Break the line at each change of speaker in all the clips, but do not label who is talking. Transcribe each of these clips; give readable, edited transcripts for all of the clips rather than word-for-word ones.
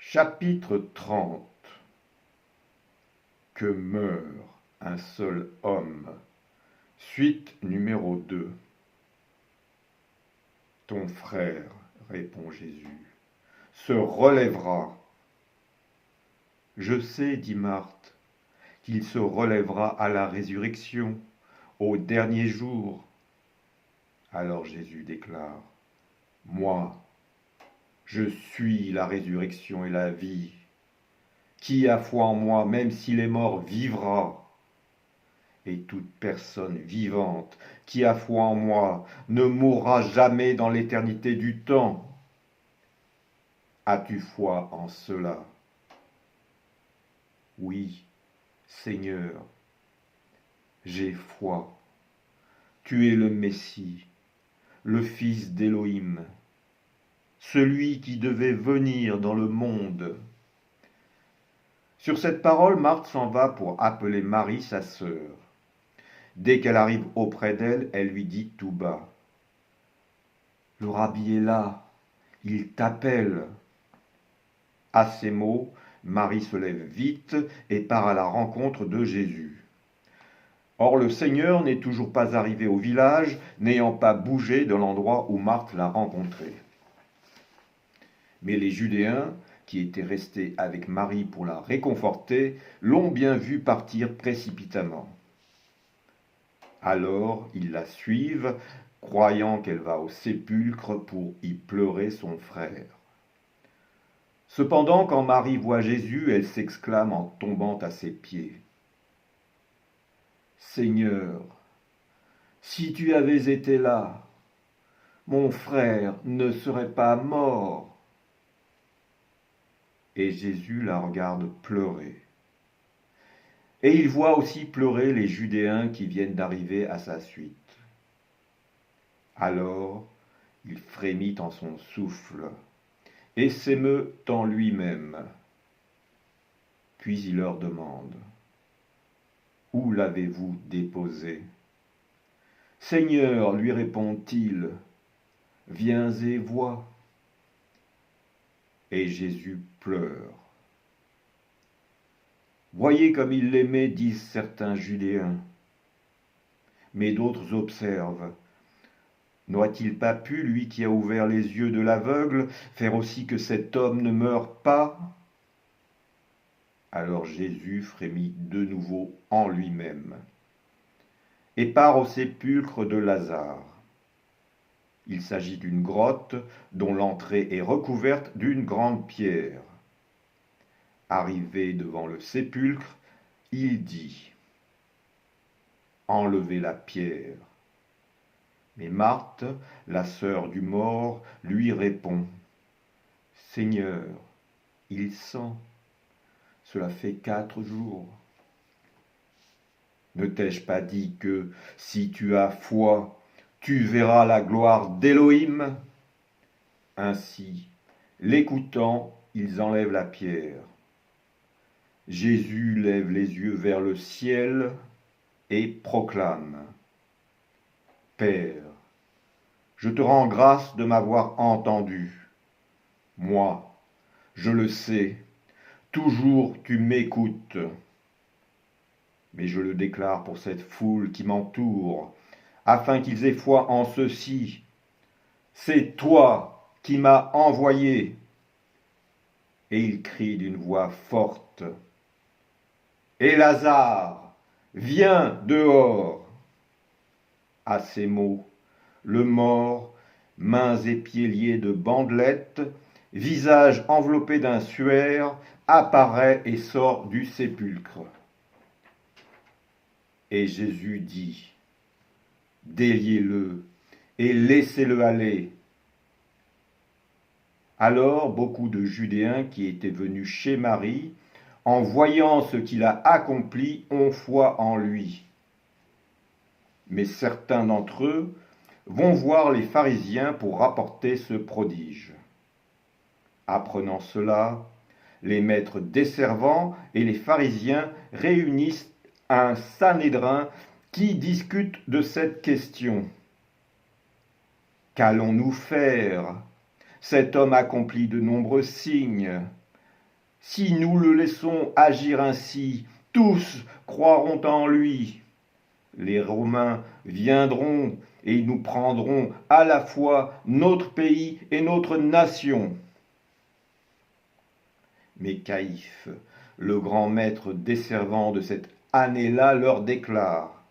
Chapitre 30. Que meurt un seul homme. Suite numéro 2. Ton frère, répond Jésus, se relèvera. Je sais, dit Marthe, qu'il se relèvera à la résurrection, au dernier jour. Alors Jésus déclare, moi, je suis la résurrection et la vie. Qui a foi en moi, même s'il est mort, vivra. Et toute personne vivante qui a foi en moi ne mourra jamais dans l'éternité du temps. As-tu foi en cela? Oui, Seigneur, j'ai foi. Tu es le Messie, le Fils d'Élohim, celui qui devait venir dans le monde. Sur cette parole, Marthe s'en va pour appeler Marie, sa sœur. Dès qu'elle arrive auprès d'elle, elle lui dit tout bas, « Le Rabbi est là, il t'appelle. » À ces mots, Marie se lève vite et part à la rencontre de Jésus. Or le Seigneur n'est toujours pas arrivé au village, n'ayant pas bougé de l'endroit où Marthe l'a rencontré. Mais les Judéens, qui étaient restés avec Marie pour la réconforter, l'ont bien vue partir précipitamment. Alors ils la suivent, croyant qu'elle va au sépulcre pour y pleurer son frère. Cependant, quand Marie voit Jésus, elle s'exclame en tombant à ses pieds. « Seigneur, si tu avais été là, mon frère ne serait pas mort. » Et Jésus la regarde pleurer. Et il voit aussi pleurer les Judéens qui viennent d'arriver à sa suite. Alors, il frémit en son souffle et s'émeut en lui-même. Puis il leur demande, « Où l'avez-vous déposé ?» « Seigneur, lui répond-il, viens et vois. » Et Jésus pleure. Voyez comme il l'aimait, disent certains Judéens. Mais d'autres observent. N'aurait-il pas pu, lui qui a ouvert les yeux de l'aveugle, faire aussi que cet homme ne meure pas? Alors Jésus frémit de nouveau en lui-même et part au sépulcre de Lazare. Il s'agit d'une grotte dont l'entrée est recouverte d'une grande pierre. Arrivé devant le sépulcre, il dit « Enlevez la pierre ». Mais Marthe, la sœur du mort, lui répond « Seigneur, il sent, cela fait 4 jours. » Ne t'ai-je pas dit que, si tu as foi, tu verras la gloire d'Élohim? Ainsi, l'écoutant, ils enlèvent la pierre. Jésus lève les yeux vers le ciel et proclame « Père, je te rends grâce de m'avoir entendu. Moi, je le sais, toujours tu m'écoutes. Mais je le déclare pour cette foule qui m'entoure, afin qu'ils aient foi en ceci. C'est toi qui m'as envoyé. » Et il crie d'une voix forte. « Et Lazare, viens dehors !» À ces mots, le mort, mains et pieds liés de bandelettes, visage enveloppé d'un suaire, apparaît et sort du sépulcre. Et Jésus dit, « Déliez-le et laissez-le aller. » Alors beaucoup de Judéens qui étaient venus chez Marie, en voyant ce qu'il a accompli, ont foi en lui. Mais certains d'entre eux vont voir les pharisiens pour rapporter ce prodige. Apprenant cela, les maîtres des servants et les pharisiens réunissent un Sanhédrin qui discute de cette question. Qu'allons-nous faire? Cet homme accomplit de nombreux signes. Si nous le laissons agir ainsi, tous croiront en lui. Les Romains viendront et ils nous prendront à la fois notre pays et notre nation. Mais Caïphe, le grand maître desservant de cette année-là, leur déclare: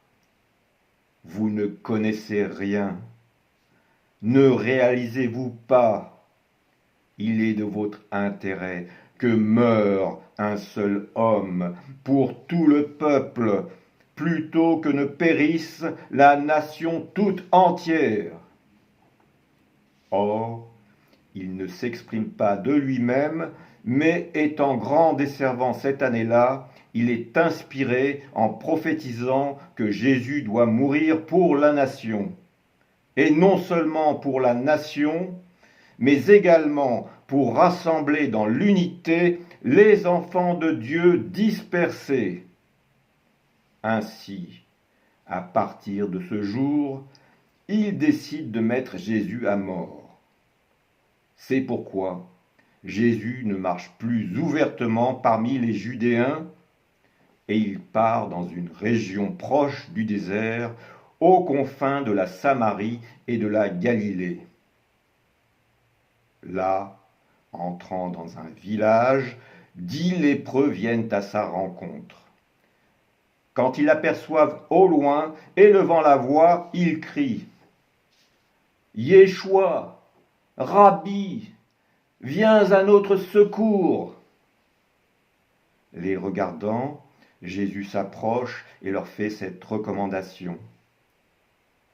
vous ne connaissez rien, ne réalisez-vous pas, il est de votre intérêt que meure un seul homme pour tout le peuple, plutôt que ne périsse la nation toute entière. Or, il ne s'exprime pas de lui-même, mais étant grand desservant cette année-là, il est inspiré en prophétisant que Jésus doit mourir pour la nation. Et non seulement pour la nation, mais également pour rassembler dans l'unité les enfants de Dieu dispersés. Ainsi, à partir de ce jour, il décide de mettre Jésus à mort. C'est pourquoi Jésus ne marche plus ouvertement parmi les Judéens et il part dans une région proche du désert, aux confins de la Samarie et de la Galilée. Là, entrant dans un village, 10 lépreux viennent à sa rencontre. Quand ils l'aperçoivent au loin, élevant la voix, ils crient: Yeshua, Rabbi, viens à notre secours. Les regardant, Jésus s'approche et leur fait cette recommandation: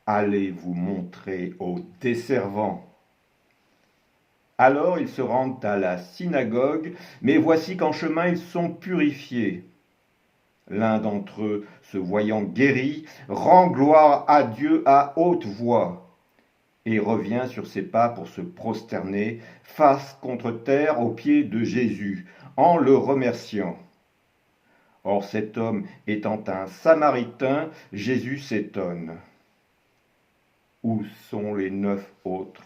allez vous montrer aux desservants. Alors ils se rendent à la synagogue, mais voici qu'en chemin ils sont purifiés. L'un d'entre eux, se voyant guéri, rend gloire à Dieu à haute voix et revient sur ses pas pour se prosterner face contre terre aux pieds de Jésus, en le remerciant. Or cet homme étant un Samaritain, Jésus s'étonne. Où sont les 9 autres?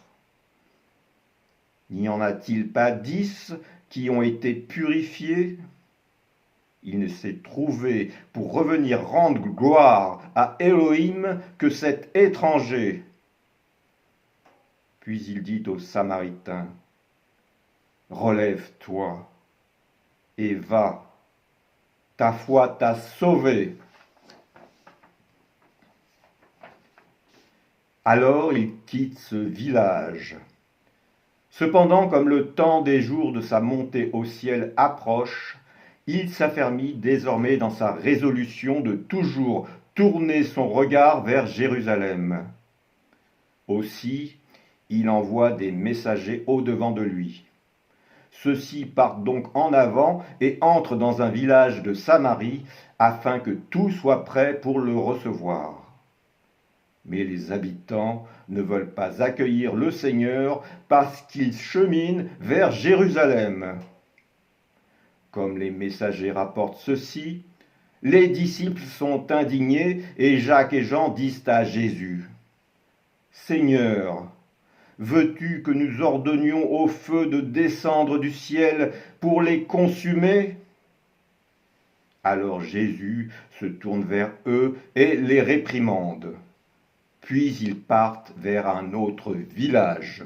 N'y en a-t-il pas 10 qui ont été purifiés? Il ne s'est trouvé pour revenir rendre gloire à Elohim que cet étranger. Puis il dit au Samaritain: relève-toi et va, ta foi t'a sauvé. Alors il quitte ce village. Cependant, comme le temps des jours de sa montée au ciel approche, il s'affermit désormais dans sa résolution de toujours tourner son regard vers Jérusalem. Aussi, il envoie des messagers au-devant de lui. Ceux-ci partent donc en avant et entrent dans un village de Samarie afin que tout soit prêt pour le recevoir. Mais les habitants ne veulent pas accueillir le Seigneur parce qu'il chemine vers Jérusalem. Comme les messagers rapportent ceci, les disciples sont indignés et Jacques et Jean disent à Jésus: Seigneur, veux-tu que nous ordonnions au feu de descendre du ciel pour les consumer? Alors Jésus se tourne vers eux et les réprimande. Puis ils partent vers un autre village.